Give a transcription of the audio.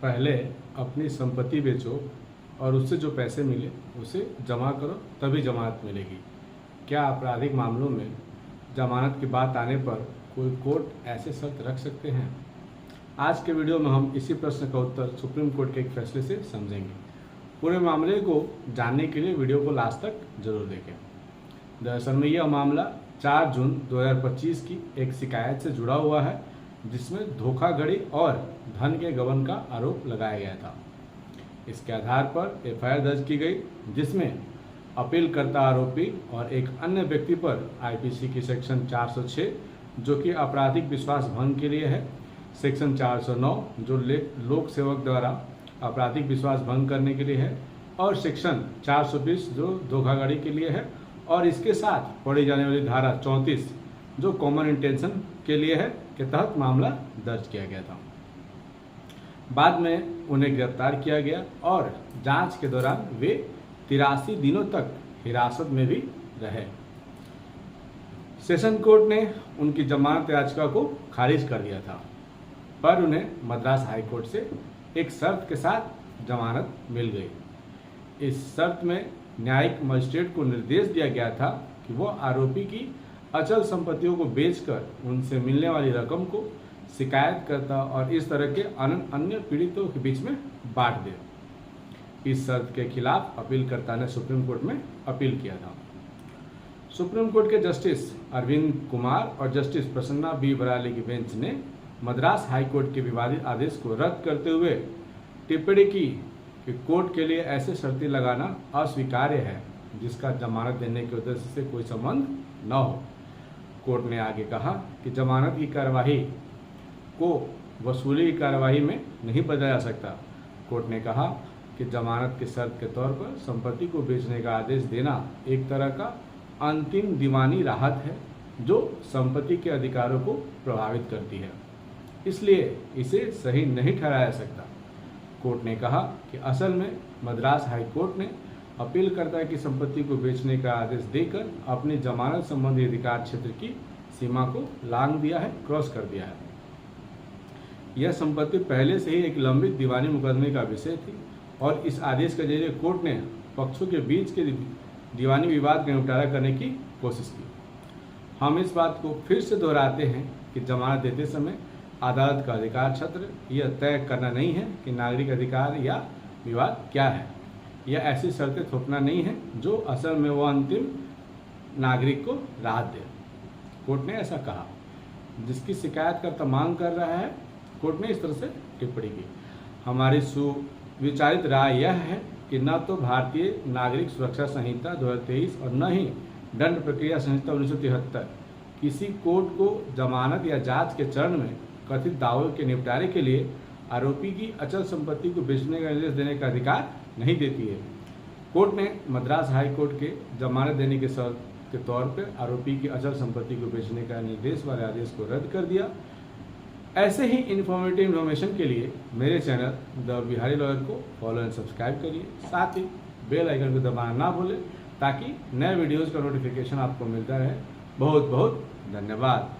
पहले अपनी संपत्ति बेचो और उससे जो पैसे मिले उसे जमा करो, तभी जमानत मिलेगी। क्या आपराधिक मामलों में जमानत की बात आने पर कोई कोर्ट ऐसे शर्त रख सकते हैं? आज के वीडियो में हम इसी प्रश्न का उत्तर सुप्रीम कोर्ट के एक फैसले से समझेंगे। पूरे मामले को जानने के लिए वीडियो को लास्ट तक जरूर देखें। दरअसल में यह मामला 4 जून 2025 की एक शिकायत से जुड़ा हुआ है, जिसमें धोखाधड़ी और धन के गबन का आरोप लगाया गया था। इसके आधार पर एफआईआर दर्ज की गई, जिसमें अपीलकर्ता आरोपी और एक अन्य व्यक्ति पर आईपीसी की सेक्शन 406 जो कि आपराधिक विश्वास भंग के लिए है, सेक्शन 409 जो लोक सेवक द्वारा आपराधिक विश्वास भंग करने के लिए है, और सेक्शन 420 जो धोखाधड़ी के लिए है, और इसके साथ पढ़ी जाने वाली धारा 34 जो कॉमन इंटेंशन के लिए है के तहत मामला दर्ज किया गया था। बाद में उन्हें गिरफ्तार किया गया और जांच के दौरान वे 83 दिनों तक हिरासत में भी रहे। सेशन कोर्ट ने उनकी जमानत याचिका को खारिज कर दिया था, पर उन्हें मद्रास हाई कोर्ट से एक शर्त के साथ जमानत मिल गई। इस शर्त में न्यायिक मजिस्ट्रेट को निर्देश दिया गया था कि वो आरोपी की अचल संपत्तियों को बेचकर उनसे मिलने वाली रकम को शिकायतकर्ता और इस तरह के अन्य पीड़ितों के बीच में बांट दे। इस शर्त के खिलाफ अपीलकर्ता ने सुप्रीम कोर्ट में अपील किया था। सुप्रीम कोर्ट के जस्टिस अरविंद कुमार और जस्टिस प्रसन्ना बी बराली की बेंच ने मद्रास हाई कोर्ट के विवादित आदेश को रद्द करते हुए टिप्पणी की कि कोर्ट के लिए ऐसे शर्तें लगाना अस्वीकार्य है जिसका जमानत देने के उद्देश्य से कोई संबंध न हो। कोर्ट ने आगे कहा कि जमानत की कार्यवाही को वसूली की कार्यवाही में नहीं बदला जा सकता। कोर्ट ने कहा कि जमानत की शर्त के तौर पर संपत्ति को बेचने का आदेश देना एक तरह का अंतिम दीवानी राहत है जो संपत्ति के अधिकारों को प्रभावित करती है, इसलिए इसे सही नहीं ठहराया जा सकता। कोर्ट ने कहा कि असल में मद्रास हाई कोर्ट ने अपीलकर्ता की संपत्ति को बेचने का आदेश देकर अपनी जमानत संबंधी अधिकार क्षेत्र की सीमा को लांघ दिया है, क्रॉस कर दिया है। यह संपत्ति पहले से ही एक लंबित दीवानी मुकदमे का विषय थी और इस आदेश के जरिए कोर्ट ने पक्षों के बीच के दीवानी विवाद का निपटारा करने की कोशिश की। हम इस बात को फिर से दोहराते हैं कि जमानत देते समय अदालत का अधिकार क्षेत्र यह तय करना नहीं है कि नागरिक अधिकार या विवाद क्या है। यह ऐसी शर्तें थोपना नहीं है जो असल में वो अंतिम नागरिक को राहत दे। कोर्ट ने ऐसा कहा। जिसकी शिकायतकर्ता मांग कर रहा है, कोर्ट ने इस तरह से टिप्पणी की। हमारी सुविचारित राय यह है कि न तो भारतीय नागरिक सुरक्षा संहिता 2023 और न ही दंड प्रक्रिया संहिता 1973 किसी कोर्ट को जमानत या जांच के चरण में कथित दावों के निपटारे के लिए आरोपी की अचल संपत्ति को बेचने का निर्देश देने का अधिकार नहीं देती है। कोर्ट ने मद्रास हाई कोर्ट के जमानत देने के शर्त के तौर पर आरोपी की अचल संपत्ति को बेचने का निर्देश वाले आदेश को रद्द कर दिया। ऐसे ही इन्फॉर्मेटिव इन्फॉर्मेशन के लिए मेरे चैनल द बिहारी लॉयर को फॉलो एंड सब्सक्राइब करिए। साथ ही बेल आइकन को दबाना ना भूलें ताकि नए वीडियोज़ का नोटिफिकेशन आपको मिलता रहे। बहुत बहुत धन्यवाद।